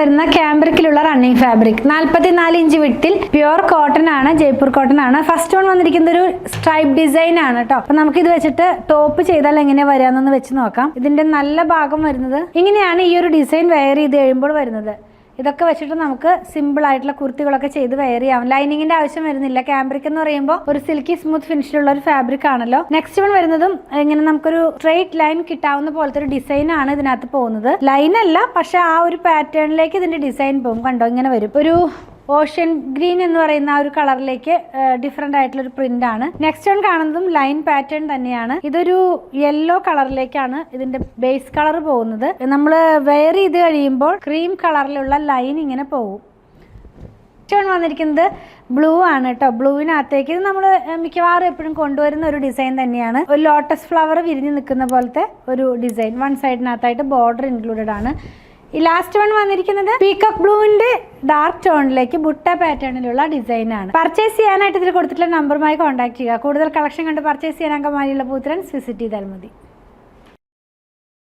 വരുന്ന ക്യാമ്പ്രിക്കിലുള്ള running fabric 44 inch വിട്ടിൽ പ്യുവർ കോട്ടൺ ആണ്, ജയ്പൂർ കോട്ടൺ ആണ്. ഫസ്റ്റ് വൺ വന്നിരിക്കുന്നത് ഒരു സ്ട്രൈപ്പ് ഡിസൈൻ ആണ് കേട്ടോ. അപ്പൊ നമുക്ക് ഇത് വെച്ചിട്ട് ടോപ്പ് ചെയ്താൽ എങ്ങനെയാ വരാന്നൊന്ന് വെച്ച് നോക്കാം. ഇതിന്റെ നല്ല ഭാഗം വരുന്നത് ഇങ്ങനെയാണ്. ഈ ഒരു ഡിസൈൻ വെയർ ചെയ്ത് കഴിയുമ്പോൾ വരുന്നത് ഇതൊക്കെ വെച്ചിട്ട് നമുക്ക് സിമ്പിൾ ആയിട്ടുള്ള കുർത്തികളൊക്കെ ചെയ്ത് വെയർ ചെയ്യാം. ലൈനിങ്ങിന്റെ ആവശ്യം വരുന്നില്ല. ക്യാമ്പ്രിക് എന്ന് പറയുമ്പോൾ ഒരു സിൽക്കി സ്മൂത്ത് ഫിനിഷിലുള്ള ഒരു ഫാബ്രിക് ആണല്ലോ. നെക്സ്റ്റ് വൺ വരുന്നതും ഇങ്ങനെ നമുക്കൊരു സ്ട്രെയിറ്റ് ലൈൻ കിട്ടാവുന്ന പോലത്തെ ഒരു ഡിസൈൻ ആണ് ഇതിനകത്ത് പോകുന്നത്. ലൈൻ അല്ല, പക്ഷെ ആ ഒരു പാറ്റേണിലേക്ക് ഇതിന്റെ ഡിസൈൻ പോകും. കണ്ടോ, ഇങ്ങനെ വരും. ഒരു ഓഷ്യൻ ഗ്രീൻ എന്ന് പറയുന്ന ആ ഒരു കളറിലേക്ക് ഡിഫറെന്റ് ആയിട്ടുള്ള ഒരു പ്രിന്റ് ആണ്. നെക്സ്റ്റ് വൺ കാണുന്നതും ലൈൻ പാറ്റേൺ തന്നെയാണ്. ഇതൊരു യെല്ലോ കളറിലേക്കാണ് ഇതിന്റെ ബേസ് കളർ പോകുന്നത്. നമ്മൾ വെയർ ചെയ്ത് കഴിയുമ്പോൾ ക്രീം കളറിലുള്ള ലൈൻ ഇങ്ങനെ പോകും. നെക്സ്റ്റ് വൺ വന്നിരിക്കുന്നത് ബ്ലൂ ആണ് കേട്ടോ. ബ്ലൂവിനകത്തേക്ക് ഇത് നമ്മൾ മിക്കവാറും എപ്പോഴും കൊണ്ടുവരുന്ന ഒരു ഡിസൈൻ തന്നെയാണ്. ഒരു ലോട്ടസ് ഫ്ലവർ വിരിഞ്ഞ് നിൽക്കുന്ന പോലത്തെ ഒരു ഡിസൈൻ. വൺ സൈഡിനകത്തായിട്ട് ബോർഡർ ഇൻക്ലൂഡഡ് ആണ്. ഈ ലാസ്റ്റ് വൺ വന്നിരിക്കുന്നത് പീകോക്ക് ബ്ലൂവിന്റെ ഡാർക്ക് ടോണിലേക്ക് ബുട്ട പാറ്റേണിലുള്ള ഡിസൈൻ ആണ്. പർച്ചേസ് ചെയ്യാനായിട്ട് ഇതിൽ കൊടുത്തിട്ടുള്ള നമ്പറുമായി കോൺടാക്ട് ചെയ്യുക. കൂടുതൽ കളക്ഷൻ കണ്ട് പർച്ചേസ് ചെയ്യാൻ അങ്കമാലിയുള്ള പൂത്തുരൻസ് വിസിറ്റ് ചെയ്താൽ മതി.